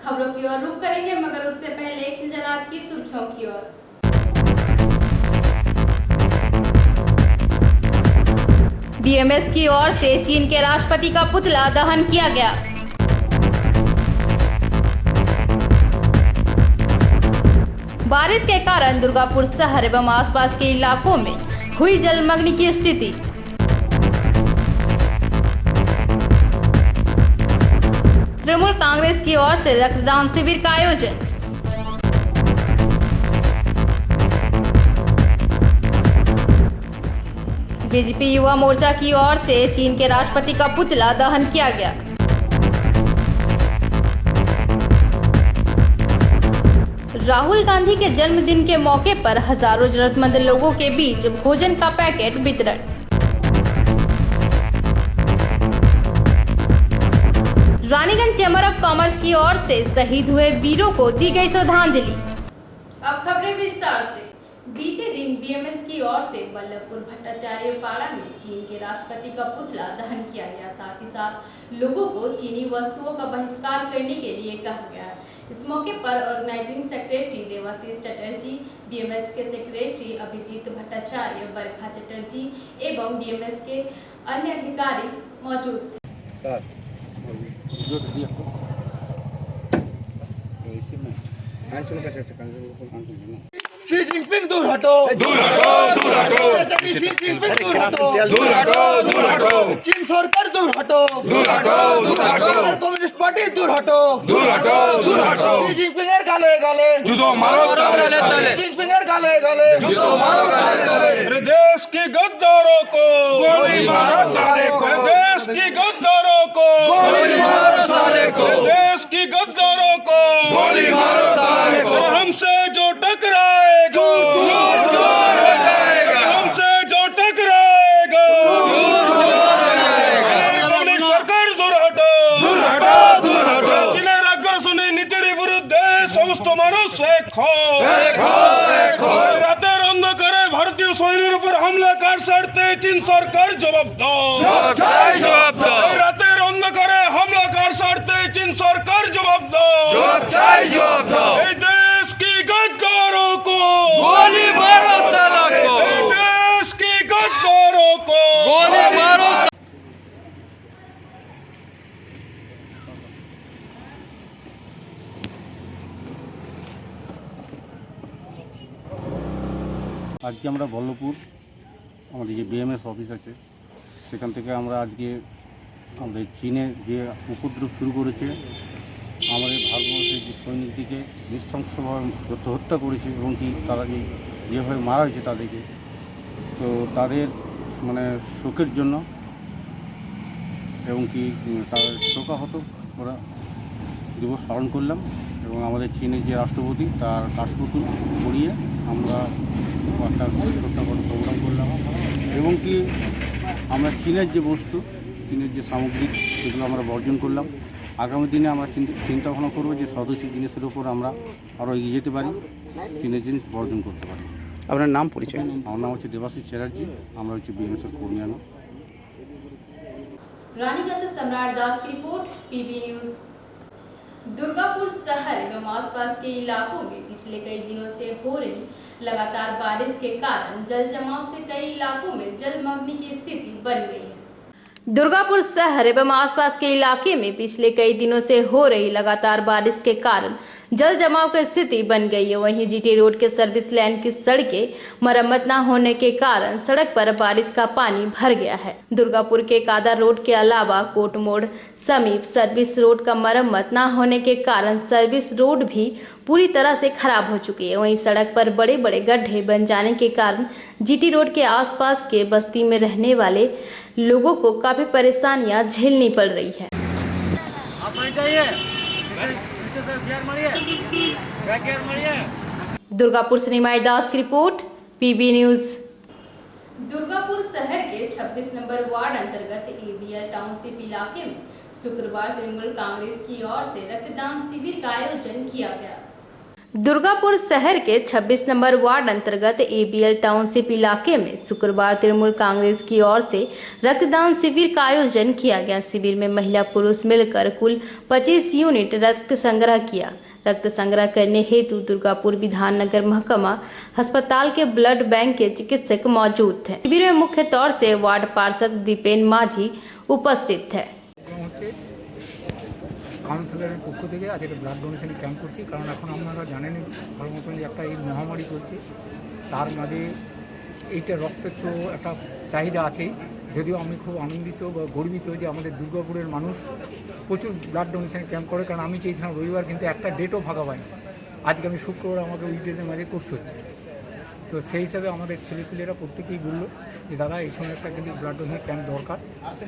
खबरों की ओर रुख करेंगे, मगर उससे पहले एक नजर आज की सुर्खियों की ओर। बीएमएस की ओर से चीन के राष्ट्रपति का पुतला दहन किया गया। बारिश के कारण दुर्गापुर शहर एवं आसपास के इलाकों में हुई जलमग्न की स्थिति। तृणमूल कांग्रेस की ओर से रक्तदान शिविर का आयोजन। बीजेपी युवा मोर्चा की ओर से चीन के राष्ट्रपति का पुतला दहन किया गया। राहुल गांधी के जन्मदिन के मौके पर हजारों जरूरतमंद लोगों के बीच भोजन का पैकेट वितरण। रानीगंज चैम्बर ऑफ कॉमर्स की ओर से शहीद हुए वीरों को दी गई श्रद्धांजलि। अब खबरें विस्तार से। बीते दिन बीएमएस की ओर से बल्लभपुर भट्टाचार्य पाड़ा में चीन के राष्ट्रपति का पुतला दहन किया गया। साथ ही साथ लोगों को चीनी वस्तुओं का बहिष्कार करने के लिए कहा गया। इस मौके पर organising secretary Debashish Chatterjee, BMS के सेक्रेटरी अभिजीत भट्टाचार्य, बरखा चटर्जी एवं बीएमएस के अन्य अधिकारी मौजूद थे। शी जिनपिंग दूर हटो, दूर हटो, दूर हटो। शी जिनपिंग दूर हटो, दूर हटो, दूर हटो। चीन सरकार दूर हटो, दूर हटो, दूर हटो। कम्युनिस्ट पार्टी दूर हटो, दूर हटो, दूर हटो। शी जिनपिंग गाले गाले जुदो मारो गाले गाले। शी जिनपिंग गाले गाले जुदो मारो गाले गाले। देश की गद्दारों को गोली मारो साले को। देश की गद्दारों को गोली मारो साले को। देश की गद्दारों को गोली मारो साले को। हमसे जो टकराएगा हमसे जो टकराएगा सरकार दूर हटो, दूर हटो, दूर हटो। চীনের আগ্রাসনী নীতির বিরুদ্ধে সমস্ত মানুষ এক হও। রাতের অন্ধকারে ভারতীয় সৈন্যের উপর হামলা কার স্বার্থে চীন সরকার জবাব দাও। রাতের অন্ধকারে হামলা কার স্বার্থে চীন সরকার জবাব দাও। এই দেশ কি गद्दारों को गोली मारो साला को। देश की गद्दारों को गोली मारो। আজকে আমরা বল্লভপুর আমাদের যে বিএমএস অফিস আছে সেখান থেকে আমরা আজকে আমাদের চীনে যে উপদ্রব শুরু করেছে আমাদের ভারতবর্ষের যে সৈনিকদিকে নৃশংসভাবে হত্যা করেছে এবং কি তারা যেভাবে মারা হয়েছে তাদেরকে, তো তাদের মানে শোকের জন্য এবং কি তাদের শোকাহত ওরা দিবস পালন করলাম এবং আমাদের চীনের যে রাষ্ট্রপতি তার কাশপুতুল পরিয়ে আমরা একটা ছোট্টখাটো প্রোগ্রাম করলাম এবং কি আমরা চীনের যে বস্তু, চীনের যে সামগ্রী সেগুলো আমরা বর্জন করলাম। আগামী দিনে আমরা চিন্তা ভাবনা করবো যে স্বদেশী জিনিসের উপর আমরা আরও এগিয়ে যেতে পারি, চীনের জিনিস বর্জন করতে পারি। আপনার নাম পরিচয়? আমার নাম হচ্ছে দেবাশিস চ্যাটার্জি, আমরা হচ্ছে বিএমএসের কর্মী। আমি रानीगंज से सम्राट दास की रिपोर्ट, पीबी न्यूज। दुर्गापुर शहर एवं आसपास के इलाकों में पिछले कई दिनों से हो रही लगातार बारिश के कारण जल जमाव से कई इलाकों में जलमग्न की स्थिति बन गई है। दुर्गापुर शहर एवं आसपास के इलाके में पिछले कई दिनों से हो रही लगातार बारिश के कारण जल जमाव की स्थिति बन गई है। वहीं जीटी रोड के सर्विस लाइन की सड़कें मरम्मत न होने के कारण सड़क पर बारिश का पानी भर गया है। दुर्गापुर के कादर रोड के अलावा कोट मोड़ समीप सर्विस रोड का मरम्मत न होने के कारण सर्विस रोड भी पूरी तरह से खराब हो चुकी है। वहीं सड़क पर बड़े बड़े गड्ढे बन जाने के कारण जीटी रोड के आसपास के बस्ती में रहने वाले लोगों को काफी परेशानियां झेलनी पड़ रही है। दुर्गापुर से निमाई दास की रिपोर्ट, पीबी न्यूज। दुर्गापुर शहर के 26 नंबर वार्ड अंतर्गत एबीएल टाउनशिप इलाके में शुक्रवार तृणमूल कांग्रेस की ओर से रक्तदान शिविर का आयोजन किया गया। दुर्गापुर शहर के 26 नंबर वार्ड अंतर्गत एबीएल टाउनशिप इलाके में शुक्रवार तृणमूल कांग्रेस की ओर से रक्तदान शिविर का आयोजन किया गया। शिविर में महिला पुरुष मिलकर कुल 25 यूनिट रक्त संग्रह किया। रक्त संग्रह करने हेतु दुर्गापुर विधाननगर महकमा अस्पताल के ब्लड बैंक के चिकित्सक मौजूद थे। शिविर में मुख्य तौर से वार्ड पार्षद दीपेन माझी उपस्थित थे। কাউন্সিলরের পক্ষ থেকে আজ একটা ব্লাড ডোনেশন ক্যাম্প করছি, কারণ এখন আপনারা জানেনই ভালো মতন যে একটা এই মহামারী চলছে, তার মাঝে এইটা রক্তের তো একটা চাহিদা আছেই। যদিও আমি খুব আনন্দিত বা গর্বিত যে আমাদের দুর্গাপুরের মানুষ প্রচুর ব্লাড ডোনেশন ক্যাম্প করে, কারণ আমি চেয়েছিলাম রবিবার কিন্তু একটা ডেটও ফাঁকা পাইনি। আজকে আমি শুক্রবার আমাকে উইকডেজের মাঝে করতে হচ্ছে। তো সেই হিসাবে আমাদের ছেলেপিলেরা প্রত্যেকেই বললো যে দাদা এই সময় একটা কিন্তু ব্লাড ডোনেশন ক্যাম্প দরকার,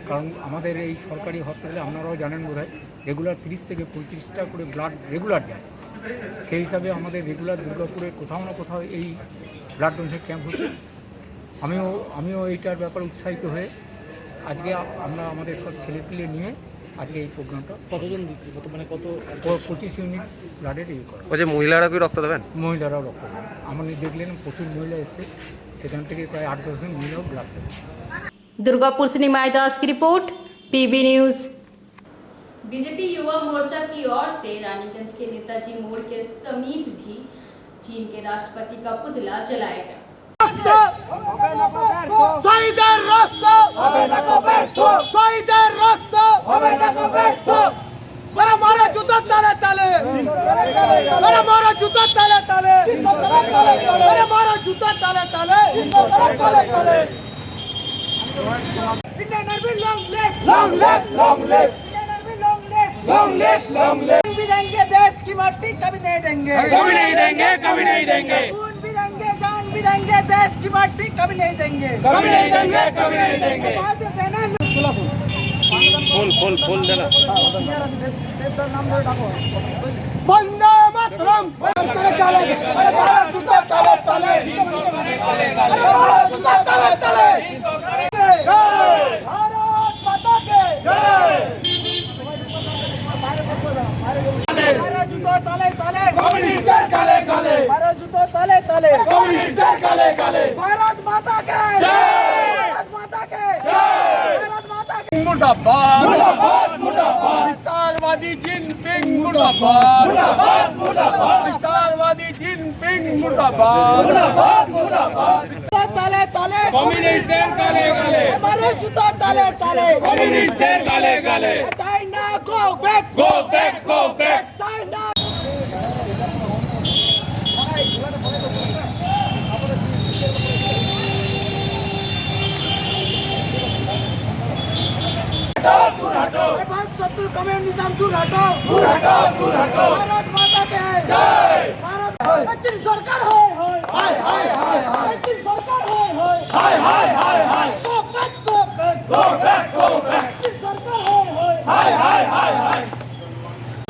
কারণ আমাদের এই সরকারি হসপিটালে আপনারাও জানেন বোধহয় রেগুলার 30 থেকে 35টা করে ব্লাড রেগুলার যায়। সেই হিসাবে আমাদের রেগুলার দুর্গাপুরে কোথাও না কোথাও এই ব্লাড ডোনেশন ক্যাম্প হচ্ছে। আমিও এইটার ব্যাপারে উৎসাহিত হয়ে আজকে আমরা আমাদের সব ছেলেপিলে নিয়ে আজকে এই প্রোগ্রামটা কতজন দিচ্ছে মানে কত 25 ইউনিট ব্লাডের ইয়ে করা। ওই যে মহিলারা কি রক্ত দেবেন? মহিলারাও রক্ত দেবেন। আমাদের দেখলেন প্রচুর মহিলা এসছে, সেখান থেকে প্রায় 8-10 জন মহিলাও ব্লাড দেবেন। दुर्गापुर से निमाई दास की report, PB news. BJP Yuva Morcha की ओर से रानीगंज के नेताजी मोड़ के समीप भी चीन के राष्ट्रपति का पुतला जलाया गया। শহীদের রক্ত হবে না কো ব্যর্থ, শহীদের রক্ত হবে না কো ব্যর্থ। ওরা মারা জুতার তালে তালে, ওরা মারা জুতার তালে তালে, ওরা মারা জুতার তালে তালে। Indian Army long live, long live, long live, Indian Army long live, long live, long live। भी देंगे देश की माटी कभी नहीं देंगे, कभी नहीं देंगे, कभी नहीं देंगे। खून भी देंगे, जान भी देंगे, देश की माटी कभी नहीं देंगे, कभी नहीं देंगे, कभी नहीं देंगे। भारतीय सेना ফোন দেনা বন্দে মাতরম, বন্দে কালে, আরে ভারত জুতা তালে তালে, ভারত জুতা তালে তালে। জয় ভারত মাতা কে জয়। ভারত জুতা তালে তালে, কমিউনিস্টের গালে গালে, ভারত জুতা তালে তালে, কমিউনিস্টের গালে গালে। ভারত মাতা কে জয়, ভারত মাতা কে জয়, ভারত মাতা কে মুর্দাবাদ, মুর্দাবাদ, মুর্দাবাদ, বিস্তারবাদী জিনপিং মুর্দাবাদ, মুর্দাবাদ, মুর্দাবাদ, বিস্তারবাদী জিনপিং মুর্দাবাদ, মুর্দাবাদ, মুর্দাবাদ। তালে তালে, কমিউনিস্টের গালে গালে, ভারত জুতা তালে তালে, কমিউনিস্টের গালে গালে। China go back, Go back, go back. China. दूर हटो, भारत शत्रु कम्युनिज्म दूर हटो, दूर हटो, दूर हटो। भारत माता के जय, भारत। चीन सरकार हाय हाय हाय हाय, चीन सरकार हाय हाय हाय हाय। Go back, go back, go back, go back. चीन सरकार हाय हाय हाय हाय।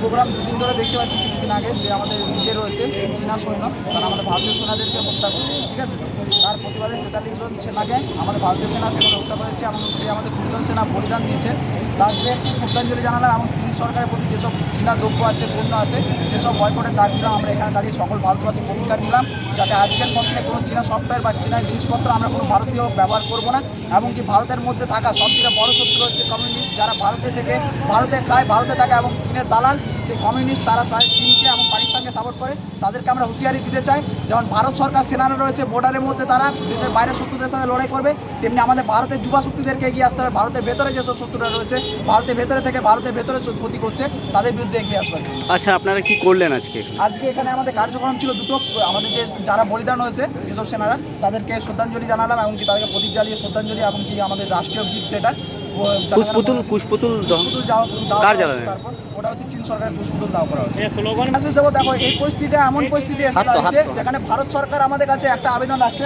প্রোগ্রাম দুদিন ধরে দেখতে পাচ্ছি, কিছুদিন আগে যে আমাদের ইয়ে রয়েছে চীনা সৈন্য, তারা আমাদের ভারতীয় সেনাদেরকে হত্যা করে, ঠিক আছে। তার প্রতিবাদে 43 জন সেনাকে আমাদের ভারতীয় সেনা থেকে হত্যা করেছে, এবং যে আমাদের 20 জন সেনা বলিদান দিয়েছে তাদের শ্রদ্ধাঞ্জলি জানালাম। এবং চীন সরকারের প্রতি যেসব চীনা দ্রব্য আছে, পণ্য আছে, সেসব বয়কটের দাবি দিলাম। আমরা এখানে দাঁড়িয়ে সকল ভারতবাসী ভূমিকা নিলাম, যাতে আজকের পর থেকে কোনো চীনা সফটওয়্যার বা চীনা জিনিসপত্র আমরা কোনো ভারতীয় ব্যবহার করবো না। এমনকি ভারতের মধ্যে থাকা সবথেকে বড় শত্রু হচ্ছে কমিউনিস্ট, যারা ভারতে থেকে ভারতে খায়, ভারতে থাকে এবং চীনের দালাল সেই কমিউনিস্ট, তারা চীনকে এবং পাকিস্তানকে সাপোর্ট করে। তাদেরকে আমরা হুঁশিয়ারি দিতে চাই, যেমন ভারত সরকার সেনারা রয়েছে বর্ডারের মধ্যে, তারা দেশের বাইরে শত্রুদের সাথে লড়াই করবে, তেমনি আমাদের ভারতের যুবা শক্তিদেরকে এগিয়ে আসতে হবে। ভারতের ভেতরে যেসব শত্রুরা রয়েছে, ভারতের ভেতরে থেকে ভারতের ভেতরে ক্ষতি করছে, তাদের বিরুদ্ধে এগিয়ে আসবে। আচ্ছা, আপনারা কি করলেন আজকে? আজকে এখানে আমাদের কার্যক্রম ছিল দুটো। আমাদের যে যারা বলিদান হয়েছে যেসব সেনারা, তাদেরকে শ্রদ্ধাঞ্জলি জানালাম, এমনকি তাদেরকে প্রদীপ জ্বালিয়ে শ্রদ্ধাঞ্জলি, এমনকি আমাদের রাষ্ট্রীয় গীত যেটা পুষ্পতুল কার জ্বালানো, তারপর ওটা হচ্ছে চীন সরকারের পুষ্পতুল দাও করা হচ্ছে। মেসেজ দেবো, দেখো এই পরিস্থিতি এমন পরিস্থিতি এসে দাঁড়িয়েছে যেখানে ভারত সরকার আমাদের কাছে একটা আবেদন রাখছে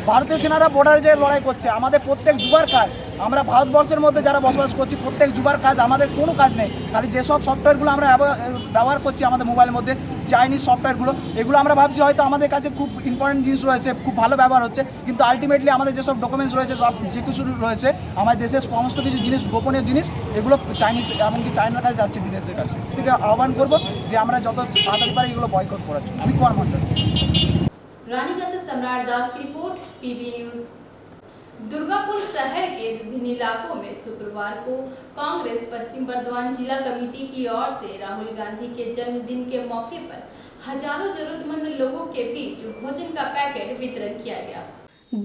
ভারতীয় সেনারা বর্ডারে যে লড়াই করছে, আমাদের প্রত্যেক যুবার কাজ, আমরা ভারতবর্ষের মধ্যে যারা বসবাস করছি প্রত্যেক যুবার কাজ, আমাদের কোনো কাজ নেই। খালি যেসব সফটওয়্যারগুলো আমরা ব্যবহার করছি আমাদের মোবাইলের মধ্যে, চাইনিজ সফটওয়্যারগুলো, এগুলো আমরা ভাবছি হয়তো আমাদের কাছে খুব ইম্পর্টেন্ট জিনিস রয়েছে, খুব ভালো ব্যবহার হচ্ছে, কিন্তু আলটিমেটলি আমাদের যেসব ডকুমেন্টস রয়েছে, সব যে কিছু রয়েছে, আমাদের দেশের সমস্ত কিছু জিনিস, গোপনীয় জিনিস, এগুলো চাইনিজ, এমনকি চায়নার কাছে যাচ্ছে, বিদেশের কাছে। থেকে আহ্বান করবো যে আমরা যত তাড়াতাড়ি পারি এগুলো বয়কট করার জন্য। আমি কুমার মন্ডল। रानीगंज से सम्राट दास की रिपोर्ट, पीबी न्यूज। दुर्गापुर शहर के विभिन्न इलाकों में शुक्रवार को कांग्रेस पश्चिम बर्धमान जिला कमेटी की ओर से राहुल गांधी के जन्मदिन के मौके पर हजारों जरूरतमंद लोगों के बीच भोजन का पैकेट वितरण किया गया।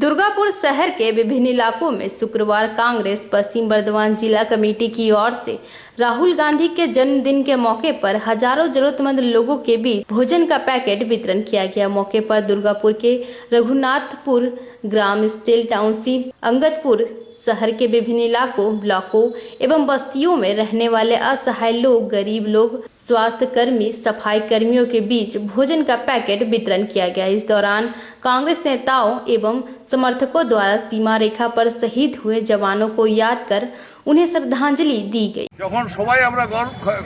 दुर्गापुर शहर के विभिन्न इलाकों में शुक्रवार कांग्रेस पश्चिम बर्धमान जिला कमेटी की ओर से राहुल गांधी के जन्मदिन के मौके पर हजारों जरूरतमंद लोगों के बीच भोजन का पैकेट वितरण किया गया। मौके पर दुर्गापुर के रघुनाथपुर ग्राम स्टील टाउनशिप, अंगदपुर शहर के विभिन्न इलाकों, ब्लॉकों एवं बस्तियों में रहने वाले असहाय लोग, गरीब लोग, स्वास्थ्य कर्मी, सफाई कर्मियों के बीच भोजन का पैकेट वितरण किया गया। इस दौरान कांग्रेस नेताओं एवं समर्थकों द्वारा सीमा रेखा पर शहीद हुए जवानों को याद कर उन्हें श्रद्धांजलि दी गई। যখন সবাই আমরা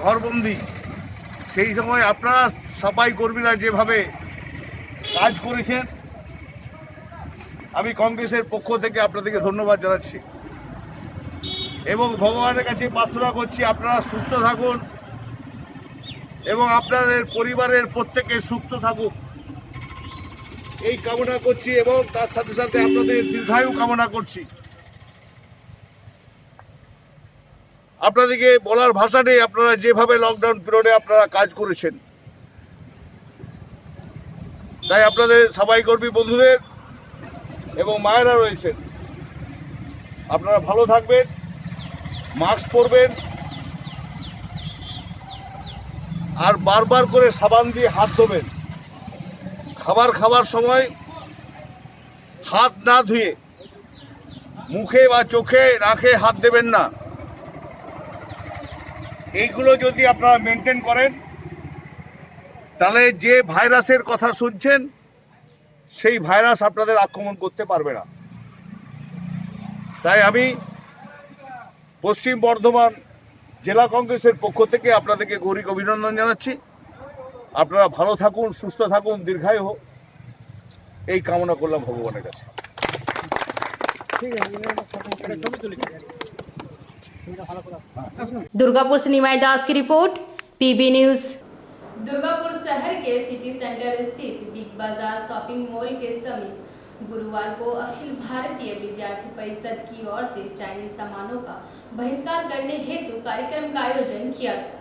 ঘরবন্দি, সেই সময় আপনারা সাফাই কর্মীরা যেভাবে কাজ করেছেন, আমি কংগ্রেসের পক্ষ থেকে আপনাদেরকে ধন্যবাদ জানাচ্ছি এবং ভগবানের কাছে প্রার্থনা করছি আপনারা সুস্থ থাকুন এবং আপনাদের পরিবারের প্রত্যেকে সুস্থ থাকুক এই কামনা করছি এবং তার সাথে সাথে আপনাদের দীর্ঘায়ু কামনা করছি। আপনাদেরকে বলার ভাষা নেই, আপনারা যেভাবে লকডাউন পিরিয়ডে আপনারা কাজ করেছেন, তাই আপনাদের সাফাই কর্মী বন্ধুদের এবং মায়েরা রয়েছেন, আপনারা ভালো থাকবেন, মাস্ক পরবেন আর বারবার করে সাবান দিয়ে হাত ধোবেন। খাবার খাওয়ার সময় হাত না ধুয়ে মুখে বা চোখে রাখে হাত দেবেন না। এইগুলো যদি আপনারা মেনটেন করেন তাহলে যে ভাইরাসের কথা শুনছেন সেই ভাইরাস আপনাদের আক্রমণ করতে পারবে না। তাই আমি পশ্চিম বর্ধমান জেলা কংগ্রেসের পক্ষ থেকে আপনাদেরকে গৌরী অভিনন্দন জানাচ্ছি। আপনারা ভালো থাকুন, সুস্থ থাকুন, দীর্ঘায়ু হোক এই কামনা করলাম ভগবানের কাছে। दुर्गापुर से निमाई दास की रिपोर्ट, पीबी न्यूज। दुर्गापुर शहर के सिटी सेंटर स्थित बिग बाजार शॉपिंग मॉल के समीप गुरुवार को अखिल भारतीय विद्यार्थी परिषद की ओर से चाइनीज सामानों का बहिष्कार करने हेतु कार्यक्रम का आयोजन किया गया।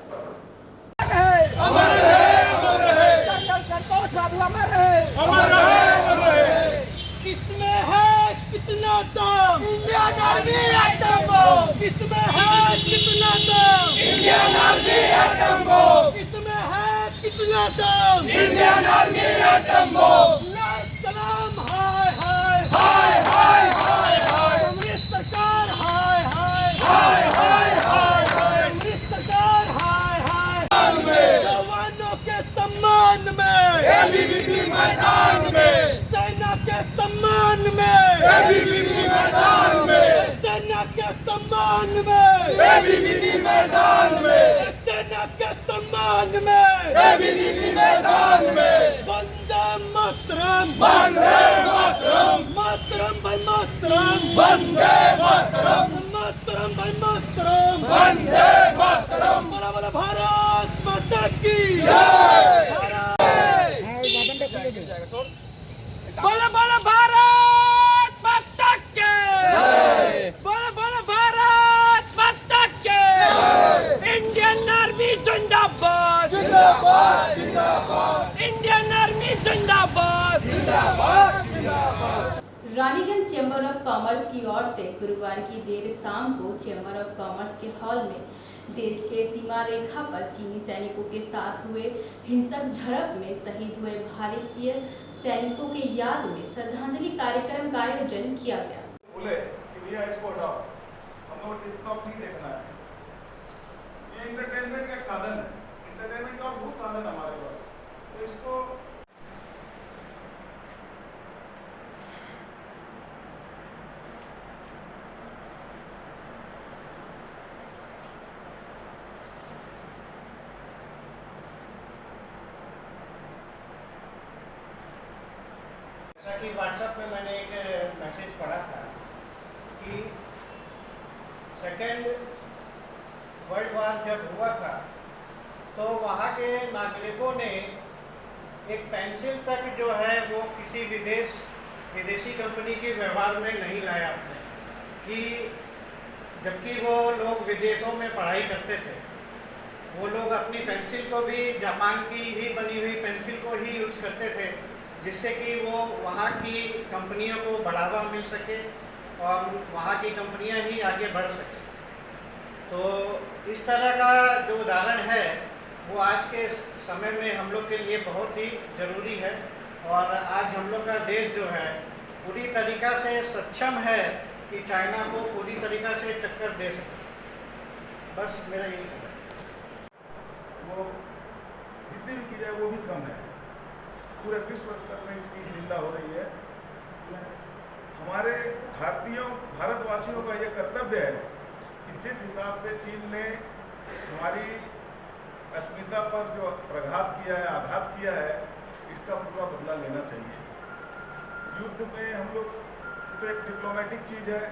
किसमें है कितना दम, इंडियन आर्मी आइटम बम, किसमें है कितना दम, इंडियन आर्मी आइटम बम, किसमें है कितना दम, इंडियन आर्मी आइटम बम। सलाम हाय हाय हाय हाय हाय हाय, कांग्रेस सरकार हाय हाय हाय हाय हाय हाय, कांग्रेस सरकार हाय हाय हाय। जवानों के सम्मान में एबीवीपी मैदान में, सेना के सम्मान में एबीवीपी मैदान में, सेना के सम्मान में एबीवीपी मैदान में, सेना के सम्मान में एबीवीपी मैदान में। वंदे मातरम, वंदे मातरम, मातरम भाई मातरम, वंदे मातरम, मातरम भाई मातरम, वंदे मातरम। बोला बोला भारत माता की जय। बोला बोला भारत माता के जय, बोला बोला भारत माता के जय। इंडियन आर्मी जिंदाबाद जिंदाबाद जिंदाबाद, इंडियन आर्मी जिंदाबाद जिंदाबाद जिंदाबाद। रानीगंज चैम्बर ऑफ कॉमर्स की ओर से गुरुवार की देर शाम को चैम्बर ऑफ कॉमर्स के हॉल में देश के सीमा रेखा पर चीनी सैनिकों के साथ हुए हिंसक झड़प में शहीद हुए भारतीय सैनिकों की याद में श्रद्धांजलि कार्यक्रम का आयोजन किया गया। बोले कि भैया इसको हटाओ, हमको टिकटॉक नहीं देखना है। ये एंटरटेनमेंट का एक साधन है, एंटरटेनमेंट का बहुत साधन है हमारे पास, तो इसको कि व्हाट्सएप में मैंने एक मैसेज पढ़ा था कि सेकेंड वर्ल्ड वार जब हुआ था तो वहाँ के नागरिकों ने एक पेंसिल तक जो है वो किसी विदेशी कंपनी के व्यवहार में नहीं लाया कि जबकि वो लोग विदेशों में पढ़ाई करते थे, वो लोग अपनी पेंसिल को भी जापान की ही बनी हुई पेंसिल को ही यूज़ करते थे, जिससे कि वो वहाँ की कंपनियों को बढ़ावा मिल सके और वहाँ की कंपनियाँ ही आगे बढ़ सके। तो इस तरह का जो उदाहरण है वो आज के समय में हम लोग के लिए बहुत ही ज़रूरी है और आज हम लोग का देश जो है पूरी तरीक़ा से सक्षम है कि चाइना को पूरी तरीक़ा से टक्कर दे सके। बस मेरा यही कहना है। वो जितनी भी की जाए वो भी कम है। पूरे विश्व स्तर में इसकी निंदा हो रही है। हमारे भारतवासियों का ये कर्तव्य है कि जिस हिसाब से चीन ने हमारी अस्मिता पर जो प्रघात किया है, आघात किया है, इसका पूरा बदला लेना चाहिए। युद्ध में हम लोग तो एक डिप्लोमेटिक चीज़ है,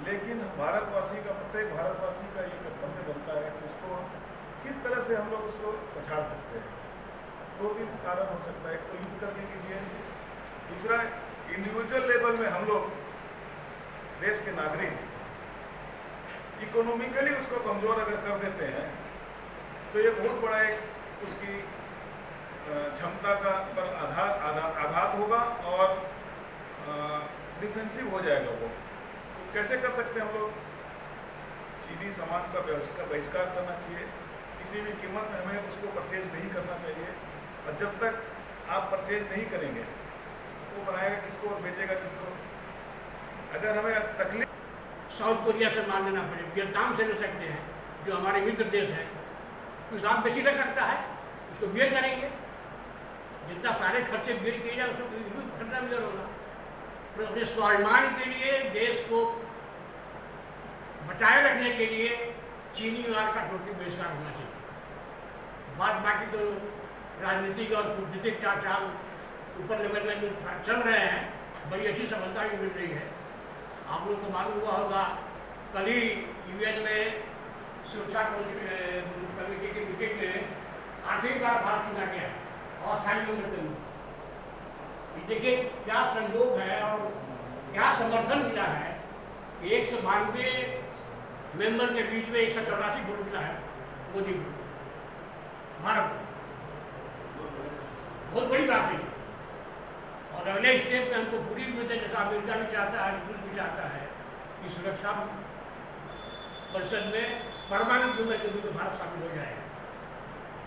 लेकिन प्रत्येक भारतवासी का ये कर्तव्य बनता है कि उसको किस तरह से हम लोग उसको पछाड़ सकते हैं। 2-3 कारण हो सकता है। एक तो युद्ध करके कीजिए, दूसरा इंडिविजुअल लेवल में हम लोग देश के नागरिक इकोनॉमिकली उसको कमज़ोर अगर कर देते हैं तो ये बहुत बड़ा एक उसकी क्षमता का पर आघात होगा और डिफेंसिव हो जाएगा वो। तो कैसे कर सकते हैं हम लोग? चीनी सामान का बहिष्कार करना चाहिए, किसी भी कीमत में हमें उसको परचेज नहीं करना चाहिए और जब तक आप परचेज नहीं करेंगे वो बनाएगा किसको और बेचेगा किसको? अगर हमें तकलीफ साउथ कोरिया से मार लेना पड़े, वियतनाम से ले सकते हैं जो हमारे मित्र देश है, कुछ दाम बेसी लग सकता है, उसको बियर करेंगे। जितना सारे खर्चे बियर किए जाए उसको खर्चा बियर होगा। तो अपने स्वाभिमान के लिए, देश को बचाए रखने के लिए चीनी माल का टोटली बहिष्कार होना चाहिए। बाकी तो राजनीतिक और कूटनीतिक चाल ऊपर लेवल में जो चल रहे हैं, बड़ी अच्छी सफलता भी मिल रही है। आप लोग को मालूम हुआ होगा, कल ही यूएन में सुरक्षा कमेटी की मीटिंग में 8वीं बार भारत चुना गया और स्थायी मेंबर के रूप। देखिए क्या संयोग है और क्या समर्थन मिला है कि 192 मेंबर के बीच में 184 वोट मिला है मोदी को, भारत को। बहुत बड़ी बात है। और अगले स्टेप में हमको पूरी उम्मीद है, जैसा अमेरिका भी चाहता है, रूस भी चाहता है कि सुरक्षा परिषद में परमानेंट मेंबर के रूप में भारत शामिल हो जाएगा।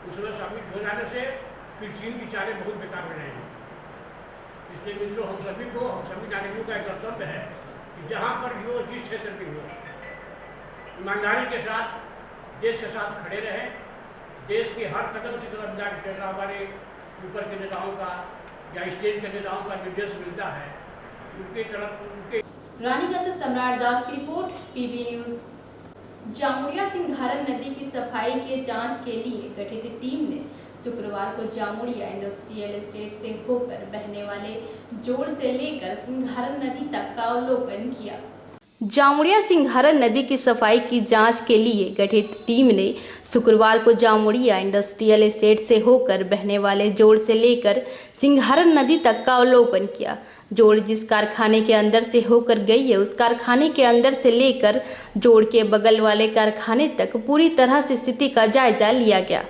उसमें शामिल हो जाने से फिर चीन की चालें बहुत बेकार हो जाएंगी। इसलिए मित्रों, हम सभी नागरिकों का एक कर्तव्य है कि जहाँ पर भी हो, जिस क्षेत्र में हो, ईमानदारी के साथ देश के साथ खड़े रहें। देश के हर कदम से कदम जाकर जैसा हमारे ऊपर के नेताओं का या स्टेट के नेताओं का निर्देश मिलता है, उनके तरफ रानीगंज से सम्राट दास की रिपोर्ट, पीबी न्यूज। जामुड़िया सिंघारन नदी की सफाई के जांच के लिए गठित टीम ने शुक्रवार को जामुड़िया इंडस्ट्रियल एस्टेट से होकर बहने वाले जोड़ से लेकर सिंघारन नदी तक का अवलोकन किया। जामुड़िया सिंघारन नदी की सफाई की जांच के लिए गठित टीम ने शुक्रवार को जामुड़िया इंडस्ट्रियल एस्टेट से होकर बहने वाले जोड़ से लेकर सिंघारन नदी तक का अवलोकन किया। जोड़ जिस कारखाने के अंदर से होकर गई है, उस कारखाने के अंदर से लेकर जोड़ के बगल वाले कारखाने तक पूरी तरह से स्थिति का जायजा लिया गया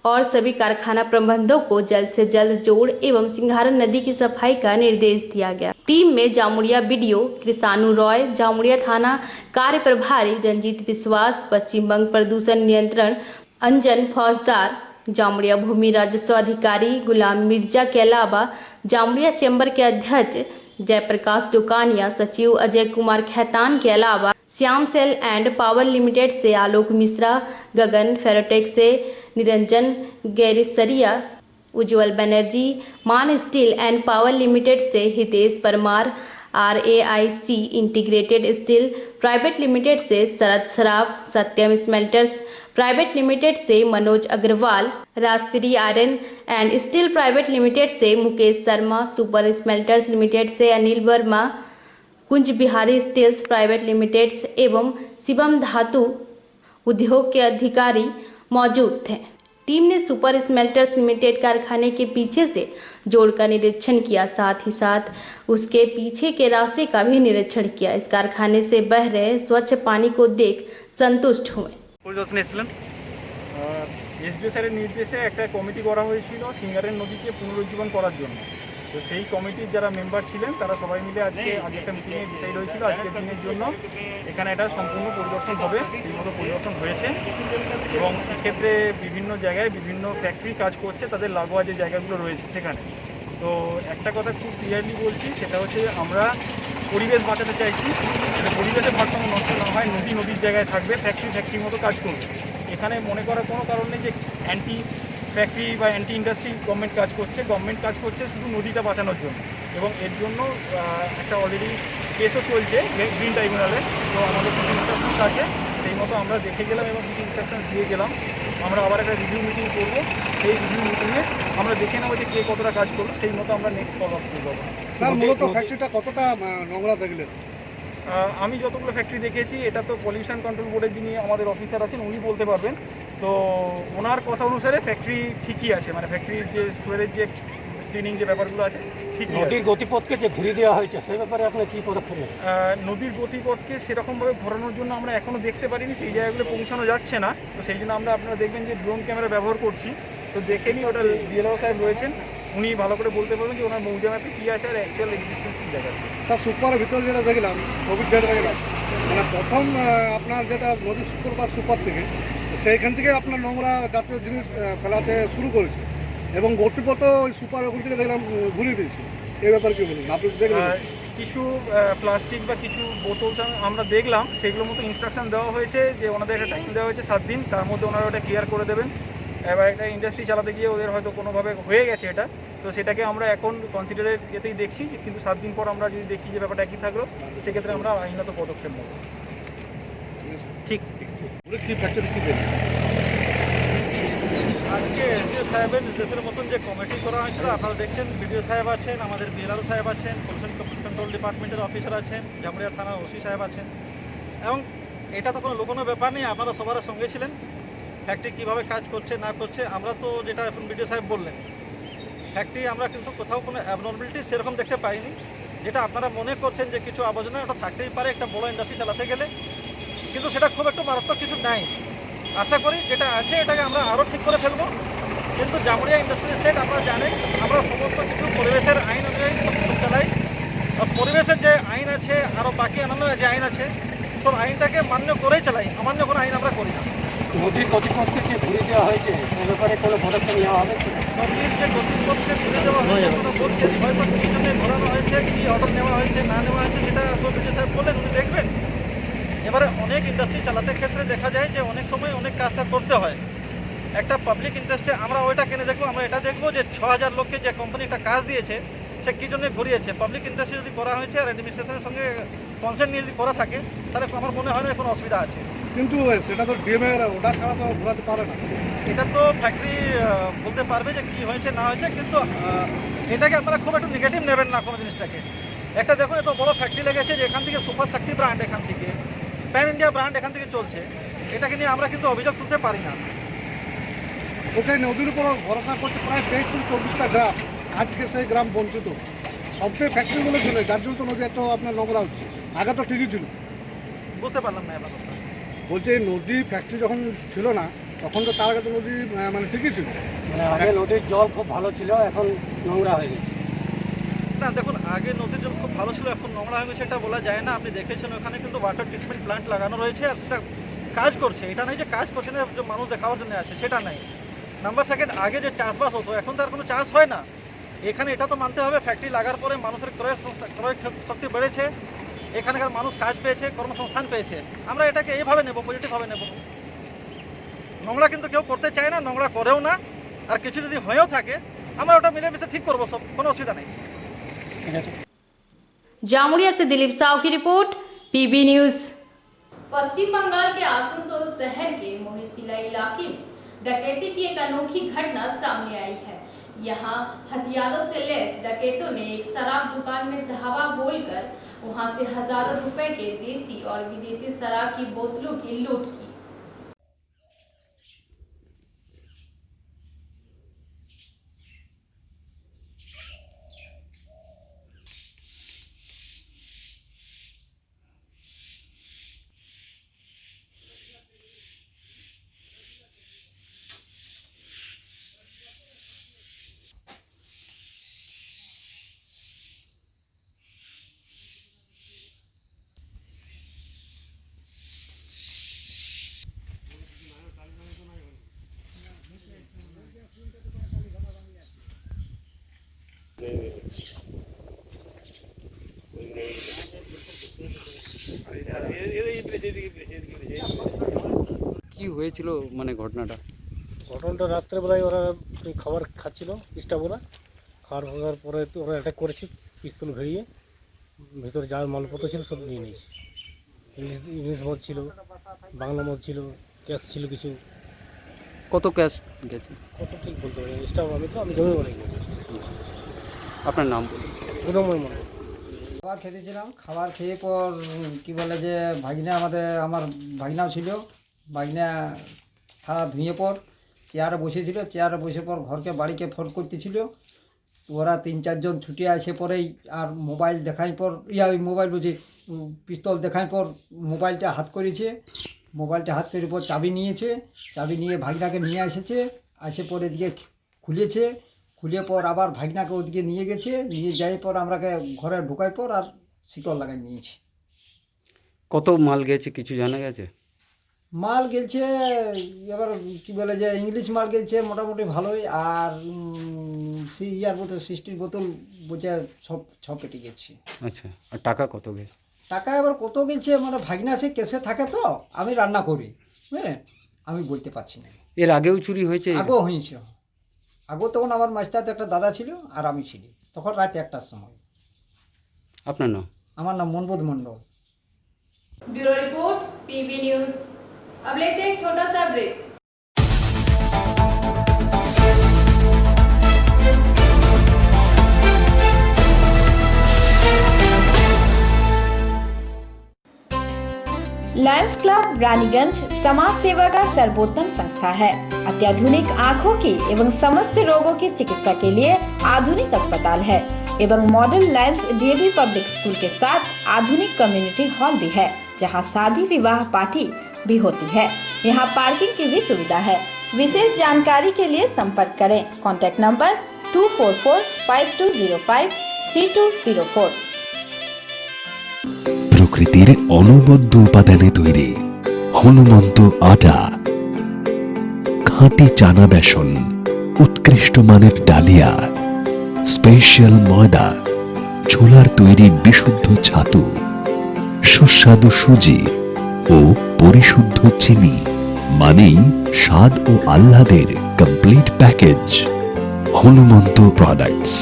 और सभी कारखाना प्रबंधकों को जल्द से जल्द जोड़ एवं सिंघारन नदी की सफाई का निर्देश दिया गया। टीम में जामुड़िया बीडीओ कृषाणु रॉय, जामुड़िया थाना कार्य प्रभारी रंजीत विश्वास, पश्चिम बंग प्रदूषण नियंत्रण अंजन फौजदार, जामुड़िया भूमि राजस्व अधिकारी गुलाम मिर्जा के अलावा जामुड़िया चैम्बर के अध्यक्ष जयप्रकाश दुकानिया, सचिव अजय कुमार खैतान के अलावा Shyam Sel and power limited से आलोक मिश्रा, गगन फेरोटेक से निरंजन गैरिसरिया, उज्जवल बनर्जी, मान स्टील एंड पावर लिमिटेड से Hitesh Parmar, RAIC integrated steel private limited से Sharad Saraf, Satyam smelters private limited से Manoj Agarwal, Rashtriya iron and steel private limited से Mukesh Sharma, super smelters limited से Anil Verma, Kunj Bihari steels private limited एवं शिवम धातु उद्योग के अधिकारी मौजूद थे। टीम ने सुपर स्मेल्टर्स लिमिटेड कारखाने के पीछे से जोड़ का निरीक्षण किया, साथ ही साथ उसके पीछे के रास्ते का भी निरीक्षण किया। इस कारखाने से बह रहे स्वच्छ पानी को देख संतुष्ट हुए। পরিদর্শনে এসেছিলেন? এসডিও স্যারের নির্দেশে একটা কমিটি করা হয়েছিল সিঙ্গারের নদীকে পুনরুজ্জীবন করার জন্য। তো সেই কমিটির যারা মেম্বার ছিলেন তারা সবাই মিলে আজকে একটা মিটিংয়ে ডিসাইড হয়েছিল আজকের দিনের জন্য এখানে একটা সম্পূর্ণ পরিদর্শন হবে। এইমতো পরিদর্শন হয়েছে এবং এক্ষেত্রে বিভিন্ন জায়গায় বিভিন্ন ফ্যাক্টরি কাজ করছে, তাদের লাগোয়া যে জায়গাগুলো রয়েছে সেখানে। তো একটা কথা খুব ক্লিয়ারলি বলছি, সেটা হচ্ছে আমরা পরিবেশ বাঁচাতে চাইছি, পরিবেশের ভারসাম্য নষ্ট না হয়, নদীর জায়গায় থাকবে, ফ্যাক্টরির মতো কাজ করবে। এখানে মনে করার কোনো কারণ নেই যে অ্যান্টি ফ্যাক্টরি বা অ্যান্টি ইন্ডাস্ট্রি গভর্নমেন্ট কাজ করছে শুধু নদীটা বাঁচানোর জন্য। এবং এর জন্য একটা অলরেডি কেসও চলছে গ্রিন ট্রাইব্যুনালে। তো আমাদের কিছু ইনস্ট্রাকশনস আছে, সেই মতো আমরা দেখে গেলাম এবং কিছু ইনস্ট্রাকশনস দিয়ে গেলাম। আমরা আবার একটা রিভিউ মিটিং করবো, সেই রিভিউ মিটিংয়ে আমরা দেখে নেবো যে কে কতটা কাজ করলো, সেই মতো আমরা নেক্সট ফলো আপ করবো। স্যার মূলত ফ্যাক্টরিটা কতটা নোংরা দেখলেন? আমি যতগুলো ফ্যাক্টরি দেখেছি, এটা তো পলিউশন কন্ট্রোল বোর্ডের যিনি আমাদের অফিসার আছেন উনি বলতে পারবেন। তো ওনার কথা অনুসারে ফ্যাক্টরি ঠিকই আছে, মানে ফ্যাক্টরির যে সুয়ারের যে ক্লিনিং যে ব্যাপারগুলো আছে ঠিকই আছে। নদীর গতিপথকে যে ঘুরিয়ে দেওয়া হয়েছে সেই ব্যাপারে আপনার কী পদক্ষেপ নেবেন? নদীর গতিপথকে সেরকমভাবে ঘোরানোর জন্য আমরা এখনও দেখতে পারিনি, সেই জায়গাগুলো পৌঁছানো যাচ্ছে না। তো সেই জন্য আপনারা দেখবেন যে ড্রোন ক্যামেরা ব্যবহার করছি। তো দেখে নিই, ওটা ডিএলও সাহেব রয়েছেন, উনি ভালো করে বলতে পারবেন যে ওনার মৌজা ম্যাপে কী আছে আর অ্যাকচুয়াল এক্সিস্টেন্স কী জায়গা আছে। স্যার সুপারের ভিতরে যেটা দেখলাম, কোভিড ডেটা দেখলাম, মানে প্রথম আপনার যেটা নদী সুপার বা সুপার থেকে সেইখান থেকে আপনার নোংরা জাতীয় জিনিস ফেলাতে শুরু করেছে এবং গতিপথ ওই সুপার ওখান থেকে দেখলাম ঘুরিয়ে দিয়েছে। এই ব্যাপারে কী বলুন আপনি দেখলেন? কিছু প্লাস্টিক বা কিছু বোতল আমরা দেখলাম, সেগুলোর মতো ইনস্ট্রাকশন দেওয়া হয়েছে যে ওনাদের একটা টাইম দেওয়া হয়েছে 7 দিন, তার মধ্যে ওনারা ওটা ক্লিয়ার করে দেবেন। এবার একটা ইন্ডাস্ট্রি চালাতে গিয়ে ওদের হয়তো কোনোভাবে হয়ে গেছে এটা, তো সেটাকে আমরা এখন কনসিডারের এতেই দেখছি। কিন্তু 7 দিন পর আমরা যদি দেখি যে ব্যাপারটা একই থাকলো, সেক্ষেত্রে আমরা আইনত পদক্ষেপ নেব। ঠিক কি ফ্যাক্টরি কী দেখলেন? আজকে এসডিও সাহেবের নির্দেশের মতন যে কমিটি করা হয়েছিল, আপনারা দেখছেন বিডিও সাহেব আছেন, আমাদের বিএলআরও সাহেব আছেন, পলিউশন কন্ট্রোল ডিপার্টমেন্টের অফিসার আছেন, জামুরিয়া থানার ওসি সাহেব আছেন। এবং এটা তো কোনো লুকোনো ব্যাপার নেই, আপনারা সবার সঙ্গে ছিলেন। ফ্যাক্টরি কীভাবে কাজ করছে না করছে, আমরা তো যেটা এখন বিডিও সাহেব বললেন, ফ্যাক্টরি আমরা কিন্তু কোথাও কোনো অ্যাবনর্মালিটি সেরকম দেখতে পাইনি। যেটা আপনারা মনে করছেন যে কিছু আবর্জনা ওটা থাকতেই পারে একটা বড় ইন্ডাস্ট্রি চালাতে গেলে, কিন্তু সেটা খুব একটু মারাত্মক কিছু নাই। আশা করি যেটা আছে এটাকে আমরা আরও ঠিক করে ফেলবো। কিন্তু জামুরিয়া ইন্ডাস্ট্রিয়াল এস্টেট আপনারা জানেন আমরা সমস্ত কিছু পরিবেশের আইন অনুযায়ী সব চালাই। পরিবেশের যে আইন আছে আরও বাকি অন্যান্য যে আইন আছে সব আইনটাকে মান্য করেই চালাই, অমান্য কোনো আইন আমরা করি না। নদীর গতিপথকে যে ঘুরিয়ে দেওয়া হয়েছে সে ব্যাপারে কোনো পদক্ষেপ নেওয়া হবে? নদীর যে গতিপথকে ঘুরে দেওয়া হয়েছে কোনো বলছেন হয়তো কী জন্য ঘোরানো হয়েছে, কী অর্ডার নেওয়া হয়েছে না নেওয়া হয়েছে, সেটা বিডিও সাহেব বললেন, উনি দেখবেন। এবারে অনেক ইন্ডাস্ট্রি চালাতে ক্ষেত্রে দেখা যায় যে অনেক সময় অনেক কাজটা করতে হয়। একটা পাবলিক ইন্টারেস্টে আমরা ওইটা কিনে দেখবো, আমরা এটা দেখবো যে 6000 লোককে যে কোম্পানি একটা কাজ দিয়েছে সে কী জন্য ঘুরিয়েছে। পাবলিক ইন্টারেস্টে যদি করা হয়েছে আর অ্যাডমিনিস্ট্রেশনের সঙ্গে কনসেন্ট নিয়ে যদি করা থাকে তাহলে আমার মনে হয় না কোনো অসুবিধা আছে। কিন্তু সেটা তো ডিএমের অর্ডার ছাড়া তো ঘোরাতে পারে না। এটা তো ফ্যাক্টরি বলতে পারবে যে কী হয়েছে না হয়েছে, কিন্তু এটাকে আপনারা খুব একটু নেগেটিভ নেবেন না কোনো জিনিসটাকে। একটা দেখুন এত বড় ফ্যাক্টরি লেগেছে যে এখান থেকে সুপার শক্তি ব্র্যান্ড, এখান থেকে প্যান ইন্ডিয়া ব্র্যান্ড এখান থেকে চলছে, এটাকে নিয়ে আমরা কিন্তু অভিযোগ তুলতে পারি না। বলছে নদীর উপর ভরসা করছে প্রায় 23-24টা গ্রাম, আজকে সেই গ্রাম বঞ্চিত। সবথেকে ফ্যাক্টরিগুলো ছিল, যার জন্য তো নদী এত আপনার নোংরা হচ্ছে। আগে তো ঠিকই ছিল। বুঝতে পারলাম না এবার। বলছে এই নদী ফ্যাক্টরি যখন ছিল না তখন তো তার আগে তো নদী মানে ঠিকই ছিল। মানে আগে নদীর জল খুব ভালো ছিল, এখন নোংরা হয়ে গেছে। না দেখুন, আগে নদীর জল খুব ভালো ছিল, এখন নোংরা হয়ে গেছে এটা বলা যায় না। আপনি দেখেছেন ওখানে কিন্তু ওয়াটার ট্রিটমেন্ট প্ল্যান্ট লাগানো রয়েছে আর সেটা কাজ করছে। এটা নয় যে কাজ করছে না, যে মানুষ দেখাবার জন্য আসে সেটা নাই। নাম্বার সেকেন্ড, আগে যে চাষবাস হতো এখন তো আর কোনো চাষ হয় না। এখানে এটা তো মানতে হবে ফ্যাক্টরি লাগার পরে মানুষের ক্রয় শক্তি বেড়েছে, এখানকার মানুষ কাজ পেয়েছে, কর্মসংস্থান পেয়েছে। আমরা এটাকে এইভাবে নেব, পজিটিভভাবে নেব। নোংরা কিন্তু কেউ করতে চায় না, নোংরা করেও না। আর কিছু যদি হয়েও থাকে আমরা ওটা মিলেমিশে ঠিক করবো, সব কোনো অসুবিধা নেই। ঠিক আছে। जामुरिया से दिलीप साव की रिपोर्ट, पीबी न्यूज। पश्चिम बंगाल के आसनसोल शहर के मोहिसिला इलाके में डकैती की एक अनोखी घटना सामने आई है। यहाँ हथियारों से लैस डकैतों ने एक शराब दुकान में धावा बोलकर वहां से हजारों रुपए के देसी और विदेशी शराब की बोतलों की लूट की। কি হয়েছিল মানে ঘটনাটা? ঘটনাটা রাত্রেবেলায় ওরা খাবার খাচ্ছিল স্টাফরা, খাওয়ার পরে তো ওরা অ্যাটাক করেছে, পিস্তল ভেরিয়ে ভেতরে যা মালপত্র ছিল সব নিয়ে নিয়েছে। ইংলিশ মদ ছিল, বাংলা মদ ছিল, ক্যাশ ছিল কিছু। কত ক্যাশ গেছে? কত ঠিক বলতে পারি স্টাফ, আমি জমি বলে। আপনার নাম বলুন। গুণময় মনে খাবার খেতেছিলাম, খাবার খেয়ে পর কি বলে যে আমার ভাগিনাও ছিল, ভাগিনা খারাপ ধুয়ে পর চেয়ারে বসেছিল, চেয়ারে বসে পর বাড়িকে ফোন করতেছিল। তো ওরা 3-4 জন ছুটে আসে পরেই আর মোবাইল দেখাই পর মোবাইল বুঝি পিস্তল দেখাই পর মোবাইলটা হাত করেছে, মোবাইলটা হাত করে পর চাবি নিয়েছে, চাবি নিয়ে ভাগিনাকে নিয়ে এসেছে, আসে পরে এদিকে খুলেছে, খুলে পর আবার ভাগিনাকে ওদিকে নিয়ে গেছে, নিয়ে যাই পর আমরাকে ঘরে ঢুকাই পর আর শিকল লাগাই নিয়েছি। কত মাল গেছে কিছু জানা গেছে? মাল গেছে এবার কি বলে যে ইংলিশ মাল গেছে মোটামুটি ভালোই, আর ইয়ার বোতল 60 বোতল বোঝে সব পেটে গেছে। আচ্ছা, আর টাকা কত গেছে? টাকা এবার কত গেছে মানে ভাগিনা সে কেসে থাকে তো, আমি রান্না করি বুঝলেন, আমি বলতে পারছি না। এর আগেও চুরি হয়েছে? আগেও হয়েছে, আগেও তখন আমার মাস্টার একটা দাদা ছিল আর আমি ছিলি, তখন রাত 1টার সময়। আপনার নাম? আমার নাম Monbodh Mondal. Bureau report PB news. अब लेते हैं एक छोटा सा ब्रेक। लायंस क्लब रानीगंज समाज सेवा का सर्वोत्तम संस्था है। अत्याधुनिक आँखों की एवं समस्त रोगों की चिकित्सा के लिए आधुनिक अस्पताल है एवं model Lions DAV public school के साथ आधुनिक कम्युनिटी हॉल भी है, जहां शादी विवाह पार्टी भी होती है। यहां पार्किंग की भी सुविधा है। विशेष जानकारी के लिए संपर्क करें। Contact number 2445205324। প্রকৃতির অনবদ্য উপাদানে তৈরি হনুমন্ত আটা, খাঁটি চানা বেসন, উৎকৃষ্ট মানের ডালিয়া, স্পেশাল ময়দা, ছোলার তৈরি বিশুদ্ধ ছাতু, সুস্বাদু সুজি ও পরিশুদ্ধ চিনি, মানেই স্বাদ ও আহ্লাদের complete package. Hanumant products.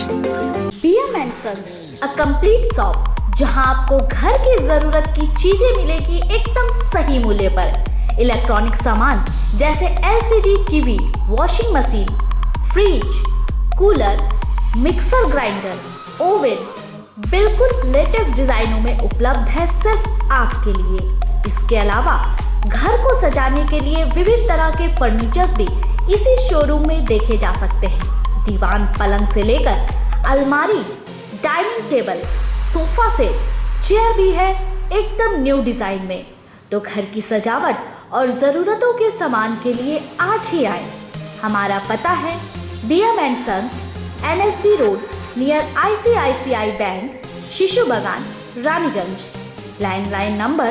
BM & Sons, a complete shop जहां आपको घर की जरूरत की चीजें मिलेगी एकदम सही मूल्य पर। इलेक्ट्रॉनिक सामान जैसे LCD TV, washing machine, fridge, cooler, mixer grinder, oven बिल्कुल लेटेस्ट डिजाइनों में उपलब्ध है सिर्फ आपके लिए। इसके अलावा घर को सजाने के लिए विभिन्न तरह के फर्नीचर्स भी इसी शोरूम में देखे जा सकते हैं। दीवान पलंग से लेकर अलमारी, dining table, sofa set, chair भी है एकदम न्यू डिजाइन में। तो घर की सजावट और जरूरतों के सामान के लिए आज ही आए। हमारा पता है BM & Sons, NSB road near ICICI bank, शिशु बागान, Raniganj. Landline number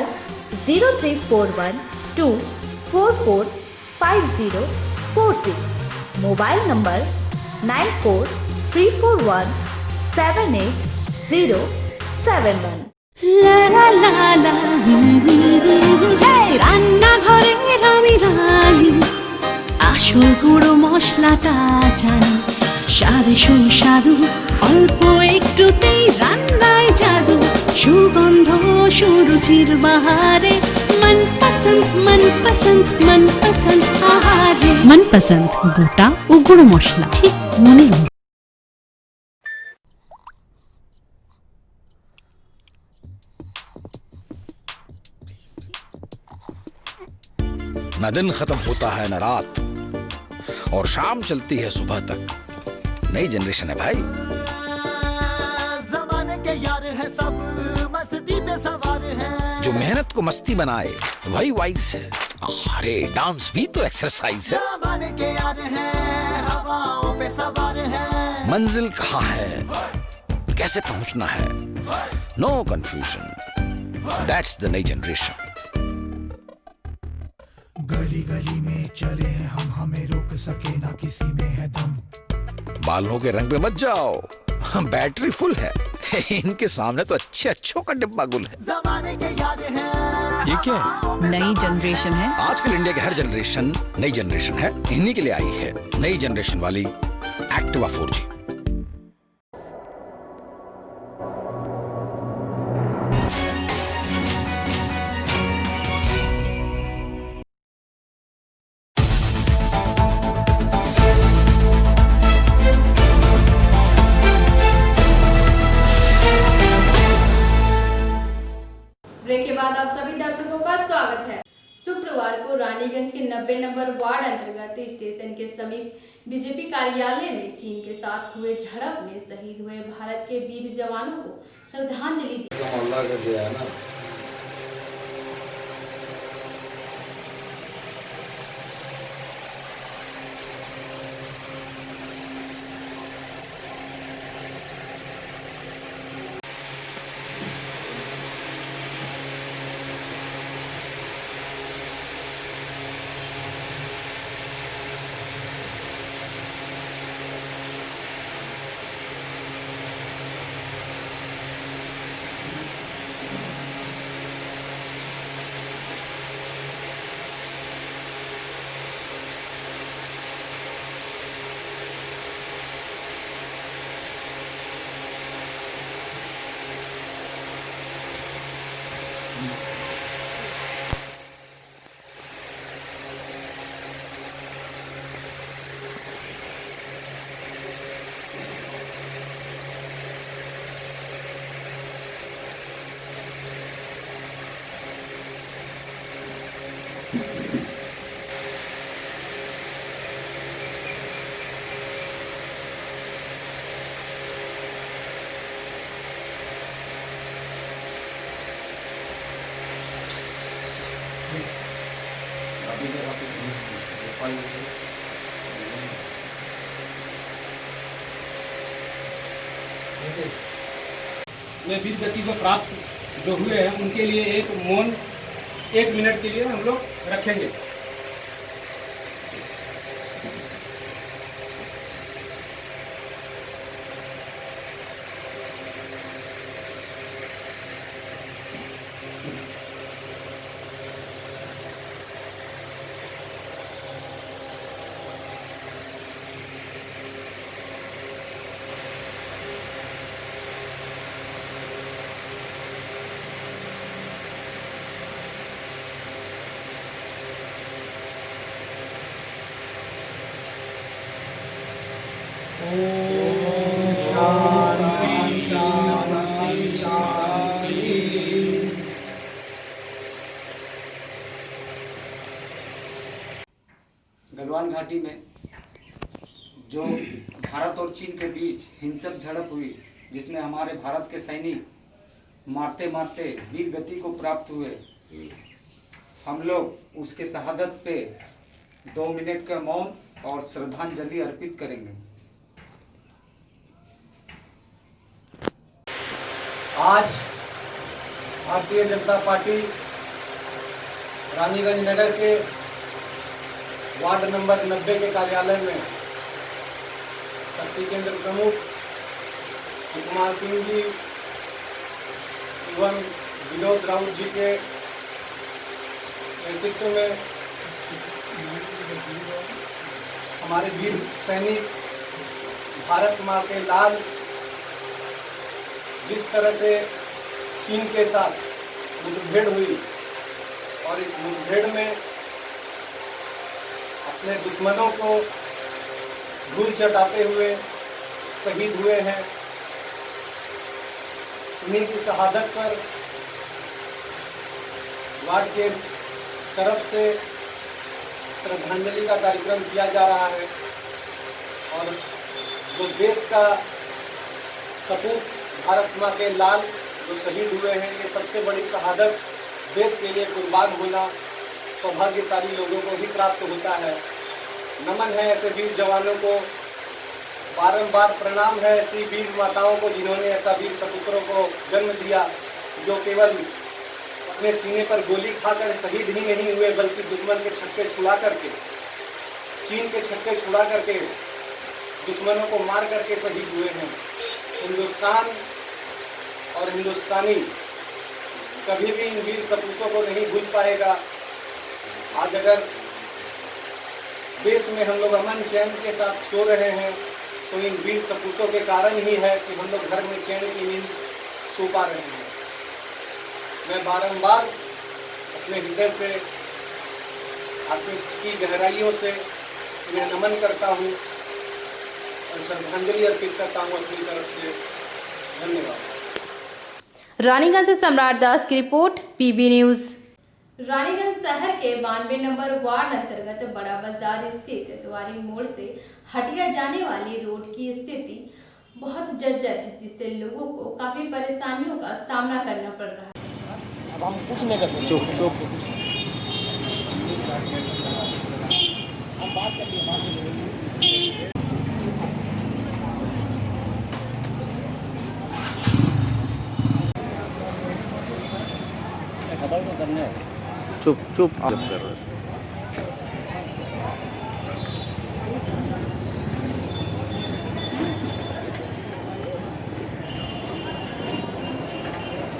0341244546। Mobile number 9434178071। রান্নাঘরে আমি রানী, আসল গুঁড়ো মশলাটা জানি, স্বাদে সুস্বাদু অল্প একটুতেই রান্নায় জাদু, সুগন্ধ সুরুচির বাহারে মনপসন্দ মনপসন্দ মনপসন্দ আহারে। মনপসন্দ গোটা ও গুঁড়ো মশলা ঠিক মনের न दिन खत्म होता है न रात, और शाम चलती है सुबह तक। नई जनरेशन है भाई। जमाने के यार है सब, मस्ती पे सवार है। जो मेहनत को मस्ती बनाए वही वाइज है। अरे डांस भी तो एक्सरसाइज है। जमाने के यार है, हवाओं पे सवार है। मंजिल कहाँ है, कैसे पहुंचना है, नो कंफ्यूजन। दैट्स द नई जनरेशन। गली गली में चले हैं हम, हमें रोक सके ना किसी में है दम। बालों के रंग पे मत जाओ, बैटरी फुल है। इनके सामने तो अच्छे अच्छों का डिब्बा गुल है। जमाने के यार है। ये क्या है? नई जनरेशन है। आजकल इंडिया की हर जनरेशन नई जनरेशन है। इन्हीं के लिए आई है नई जनरेशन वाली एक्टिवा 4G। ब्रेक के बाद आप सभी दर्शकों का स्वागत है। शुक्रवार को रानीगंज के 90 नंबर वार्ड अंतर्गत स्टेशन के समीप बीजेपी कार्यालय में चीन के साथ हुए झड़प में शहीद हुए भारत के वीर जवानों को श्रद्धांजलि दी। में वीर गति को प्राप्त जो हुए हैं उनके लिए एक मौन 1 मिनट के लिए हम लोग रखेंगे। गलवान घाटी में जो भारत और चीन के बीच हिंसक झड़प हुई, जिसमें हमारे भारत के सैनिक मारते मारते वीर गति को प्राप्त हुए, हम लोग उसके शहादत पे 2 मिनट का मौन और श्रद्धांजलि अर्पित करेंगे। आज भारतीय जनता पार्टी रानीगंज नगर के वार्ड नंबर 90 के कार्यालय में शक्ति केंद्र प्रमुख सुकुमार सिंह जी एवं विनोद राउत जी के नेतृत्व में हमारे वीर सैनिक भारत माँ के लाल जिस तरह से चीन के साथ मुठभेड़ हुई और इस मुठभेड़ में अपने दुश्मनों को धूल चटाते हुए शहीद हुए हैं, उन्हीं की शहादत पर वार्ड के तरफ से श्रद्धांजलि का कार्यक्रम किया जा रहा है और जो देश का सपूत भारत माँ के लाल जो शहीद हुए हैं, ये सबसे बड़ी शहादत देश के लिए कुर्बान होना सौभाग्यशाली लोगों को ही प्राप्त होता है। नमन है ऐसे वीर जवानों को, बारंबार प्रणाम है ऐसी वीर माताओं को जिन्होंने ऐसा वीर सपूत्रों को जन्म दिया, जो केवल अपने सीने पर गोली खाकर शहीद ही नहीं हुए बल्कि दुश्मन के छक्के छुड़ा करके, चीन के छक्के छुड़ा करके दुश्मनों को मार करके शहीद हुए हैं। हिंदुस्तान और हिंदुस्तानी कभी भी इन वीर सपूतों को नहीं भूल पाएगा। आज अगर देश में हम लोग अमन चैन के साथ सो रहे हैं तो इन वीर सपूतों के कारण ही है कि हम लोग घर में चैन की नींद सो पा रहे हैं। मैं बारंबार अपने हृदय से, आत्मा की गहराइयों से मैं नमन करता हूँ और श्रद्धांजलि अर्पित करता हूँ अपनी तरफ से। धन्यवाद। रानीगंज से सम्राट दास की रिपोर्ट, पीबी न्यूज। रानीगंज शहर के 92 नंबर वार्ड अंतर्गत बड़ा बाजार स्थित द्वारी मोड़ से हटिया जाने वाली रोड की स्थिति बहुत जर्जर है, जिससे लोगों को काफी परेशानियों का सामना करना पड़ रहा है। अब हम कुछ नहीं कर सकते। हम बात कर लिए चुप चुप आप कर रहे हैं।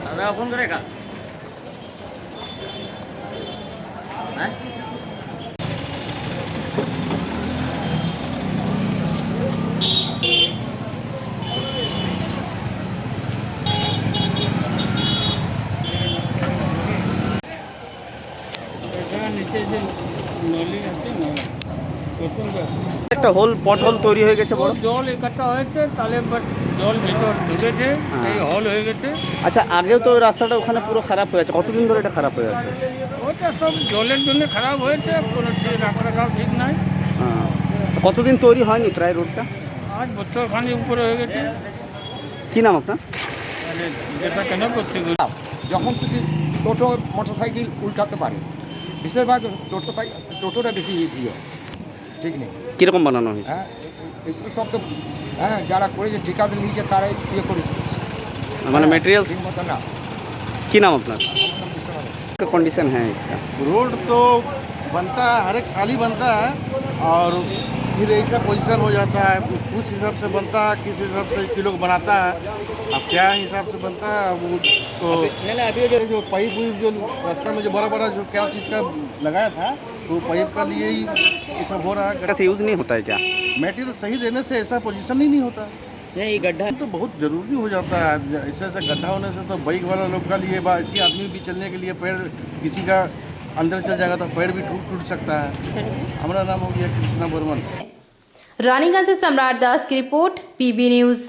दादा फोन करेगा একটা হোল পটহোল তৈরি হয়ে গেছে বড় জল একাত্তা হয়েছে তাহলে জল ভেতর ঢুকেছে এই হল হয়ে গেছে। আচ্ছা আগেও তো রাস্তাটা ওখানে পুরো খারাপ হয়ে আছে, কতদিন ধরে এটা খারাপ হয়ে আছে? ওটা সব জলের জন্য খারাপ হয়েছে, কোনো রাখাও ঠিক নাই। কতদিন তৈরি হয়নি প্রায় রোডটা? আজ বছর খানি উপরে হয়ে গেছে। কি নাম আপনার? যেটা কেন করতে যখন খুশি টোটো মোটরসাইকেল উল্টাতে পারে, বেশিরভাগ টোটোটা বেশি প্রিয়, ঠিক নেই। কীরকম বানানো হয়েছে? হ্যাঁ এগুলো সব তো হ্যাঁ যারা করেছে ঠিকাদার নিয়েছে তারাই ইয়ে করেছে, মানে मेटेरियल्स ठीक मत ना। কি নাম আপনার? कंडीशन है इसका? रोड तो बनता है, हर एक साल ही बनता है और फिर ऐसा पोजीशन हो जाता है, कुछ हिसाब से बनता है, किस हिसाब से किलो बनाता है, अब क्या हिसाब से बनता है वो तो अभी जो पाइप जो रास्ता में जो बड़ा बड़ा जो क्या चीज़ का लगाया था तो पाइप का लिए ही ये सब हो रहा है। कैसे यूज़ नहीं होता है क्या? मटेरियल सही देने से ऐसा पोजीशन ही नहीं होता। नहीं गड्ढा तो बहुत ज़रूरी हो जाता है, ऐसा ऐसा गड्ढा होने से तो बाइक वाला लोग का लिए ऐसी आदमी भी चलने के लिए पैर किसी का अंदर चल जाएगा तो पैर भी टूट सकता है। हमारा नाम हो गया कृष्णा बर्मन। रानीगंज से सम्राट दास की रिपोर्ट, पीबी न्यूज।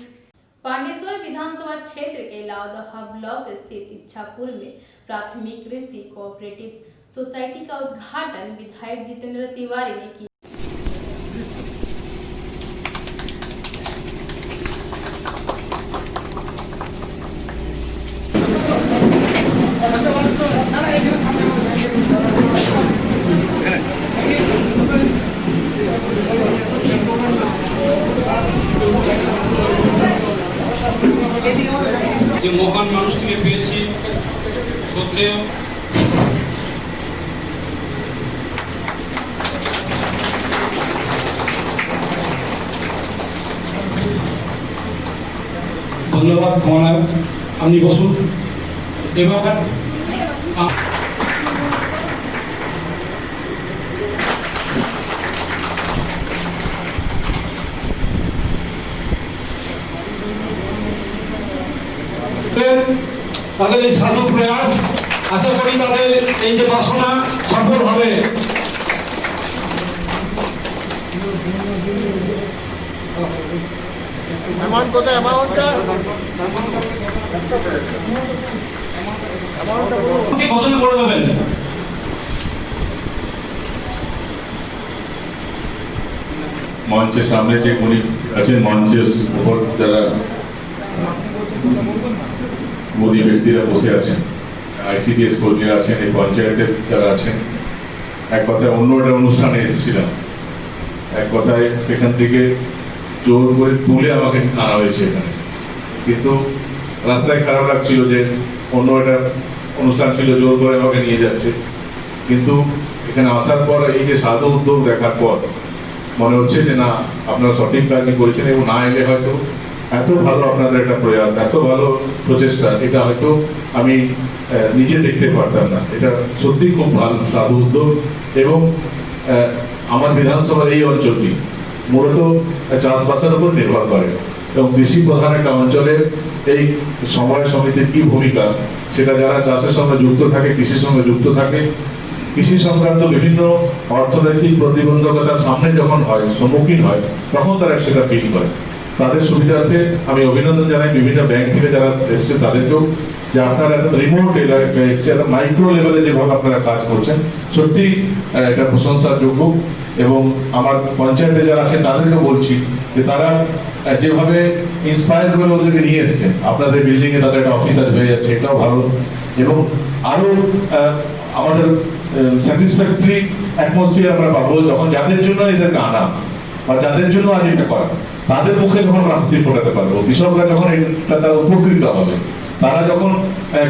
पांडेश्वर विधानसभा क्षेत्र के लाउदहा ब्लॉक स्थित इच्छापुर में प्राथमिक कृषि कोऑपरेटिव सोसाइटी का उद्घाटन विधायक जितेंद्र तिवारी ने किया। যে মহান মানুষটিকে পেয়েছি শ্রদ্ধেয় ধন্যবাদ। খাওয়ানার আপনি বসুন। এবার তাদের এই সাধু প্রয়াস, আশা করি তাদের এই যে বাসনা সফল হবে। अमाउंट होता है, अमाउंट का ঘোষণা করে দেবেন। মঞ্চের সামনে যে উনি আছেন মঞ্চের উপর যারা মোদী ব্যক্তিরা বসে আছেন, আইসিডিএস কর্মীরা আছেন, এই পঞ্চায়েতের যারা আছেন, এক কথায় অন্য একটা অনুষ্ঠানে এসেছিলাম, এক কথায় সেখান থেকে জোর করে তুলে আমাকে আনা হয়েছে এখানে। কিন্তু রাস্তায় খারাপ লাগছিল যে অন্য একটা অনুষ্ঠান ছিল, জোর করে আমাকে নিয়ে যাচ্ছে। কিন্তু এখানে আসার পর এই যে সাধু উদ্যোগ দেখার পর মনে হচ্ছে যে না, আপনারা সঠিক কাজই করেছেন, এবং না এলে হয়তো এত ভালো আপনাদের একটা প্রয়াস, এত ভালো প্রচেষ্টা, এটা হয়তো আমি নিজে দেখতে পারতাম না। এটা সত্যি খুব ভালো সাধু উদ্যোগ। এবং আমার বিধানসভার এই অঞ্চলটি মূলত চাষবাসের উপর নির্ভর করে, এবং কৃষি প্রধান একটা অঞ্চলে এই সমবায় সমিতির কি ভূমিকা, সেটা যারা চাষের সঙ্গে যুক্ত থাকে, কৃষির সঙ্গে যুক্ত থাকে, কৃষি সংক্রান্ত বিভিন্ন অর্থনৈতিক প্রতিবন্ধকতার সামনে যখন হয়, সম্মুখীন হয়, তখন তারা সেটা ফিল করে। তাদের সুবিধার্থে আমি অভিনন্দন জানাই বিভিন্ন ব্যাংক থেকে যারা এসছে তাদেরকেও, যে আপনারা এত রিমোট এলাকায় এসছে, এত মাইক্রো লেভেলে যেভাবে আপনারা কাজ করছেন, সত্যি এটা প্রশংসার যোগ্য। এবং আমার পঞ্চায়েতে যারা আছেন তাদেরকে বলছি যে তারা যেভাবে ইন্সপায়ার করে ওদেরকে নিয়ে এসছেন, আপনাদের বিল্ডিং এ তাদের একটা অফিসার হয়ে যাচ্ছে, এটাও ভালো। এবং আরো আমাদের স্যাটিসফ্যাক্টরি অ্যাটমসফিয়ার আমরা পাবো যখন যাদের জন্য এদেরকে আনা বা যাদের জন্য আজ এটা করা, তাদের মুখে যখন আমরা হাসি ফোটাতে পারবো, কৃষকরা যখন এটা তারা উপকৃত হবে, তারা যখন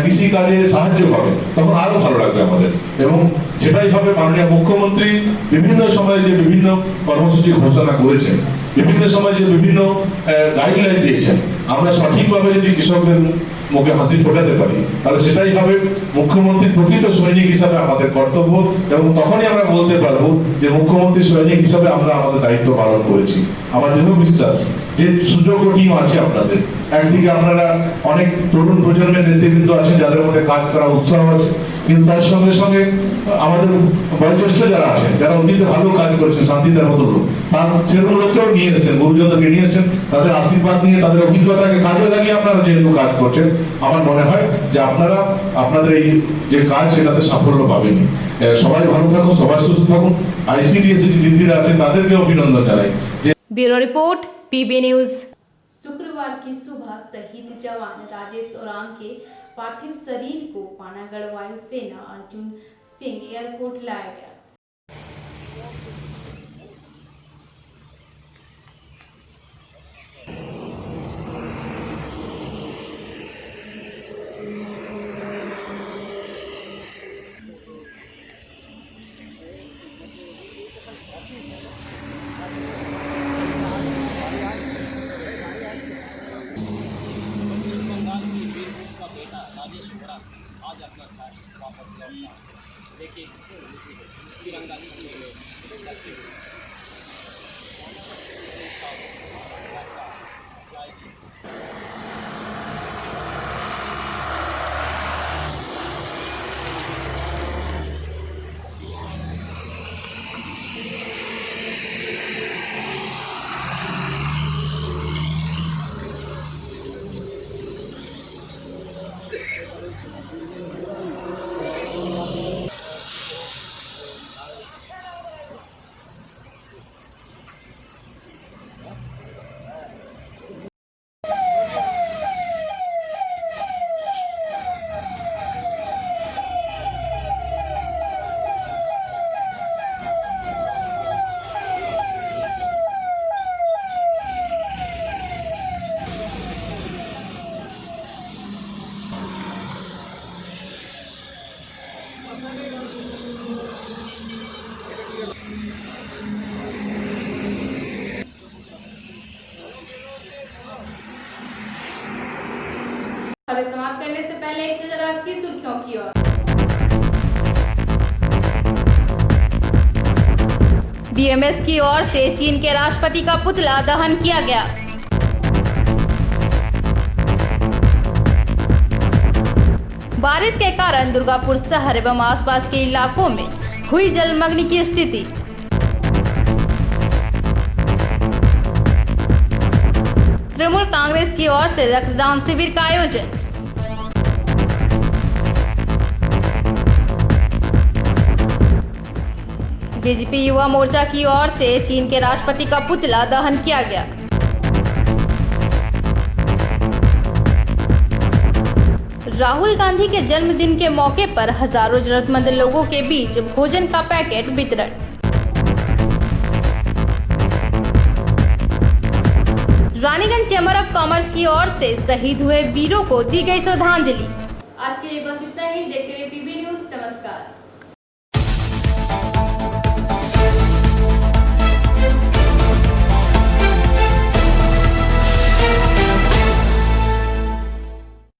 কৃষি কাজে সাহায্য পাবে, তখন আরো ভালো লাগবে আমাদের। এবং সেটাই হবে মাননীয় মুখ্যমন্ত্রী বিভিন্ন সময়ে যে বিভিন্ন কর্মসূচি ঘোষণা করেছেন, বিভিন্ন সময় যে বিভিন্ন গাইডলাইন দিয়েছেন, আমরা সঠিকভাবে যদি কৃষকদের মুখে হাসি ফোটাতে পারি, তাহলে সেটাই হবে মুখ্যমন্ত্রীর প্রকৃত সৈনিক হিসাবে আমাদের কর্তব্য। এবং তখনই আমরা বলতে পারবো যে মুখ্যমন্ত্রী সৈনিক হিসাবে আমরা আমাদের দায়িত্ব পালন করেছি। আমার দৃঢ় বিশ্বাস যে সুযোগ্য টিম আছে আপনাদের। একদিকে আপনারা অনেক তরুণ প্রজন্মের নেতৃবৃন্দ আছেন যাদের মধ্যে কাজ করার উৎসাহ আছে, কিন্তু তার সঙ্গে সঙ্গে আমাদের বয়োজ্যেষ্ঠ যারা আছেন, যারা অতীতে ভালো কাজ করেছেন, শান্তিদার মতো লোক, তার সেরকম লোককেও নিয়ে এসেছেন, গুরুজনদেরকে নিয়ে এসেছেন, তাদের আশীর্বাদ নিয়ে, তাদের অভিজ্ঞতাকে কাজে লাগিয়ে আপনারা যেহেতু কাজ করছেন, আমার মনে হয় যে আপনারা আপনাদের এই যে কাজ সেটাতে সাফল্য পাবেনি। সবাই ভালো থাকুন, সবাই সুস্থ থাকুন। আইসিডিএস যে দিদিরা আছেন তাদেরকে অভিনন্দন জানাই। Bureau report PB news. शुक्रवार की सुबह शहीद जवान राजेश ओरांग के पार्थिव शरीर को पानागढ़ वायुसेना अर्जुन सिंह एयरपोर्ट लाया गया। खबरें समाप्त करने से पहले एक नजर आज की सुर्खियों की ओर। बीएमएस की ओर से चीन के राष्ट्रपति का पुतला दहन किया गया। बारिश के कारण दुर्गापुर शहर एवं आसपास के इलाकों में हुई जलमग्न की स्थिति। तृणमूल कांग्रेस की ओर से रक्तदान शिविर का आयोजन। बीजेपी युवा मोर्चा की ओर से चीन के राष्ट्रपति का पुतला दहन किया गया। राहुल गांधी के जन्मदिन के मौके पर हजारों जरूरतमंद लोगों के बीच भोजन का पैकेट वितरण। रानीगंज चैम्बर ऑफ कॉमर्स की ओर से शहीद हुए वीरों को दी गई श्रद्धांजलि। आज के लिए बस इतना ही। देखते रहिए पीबी न्यूज। नमस्कार।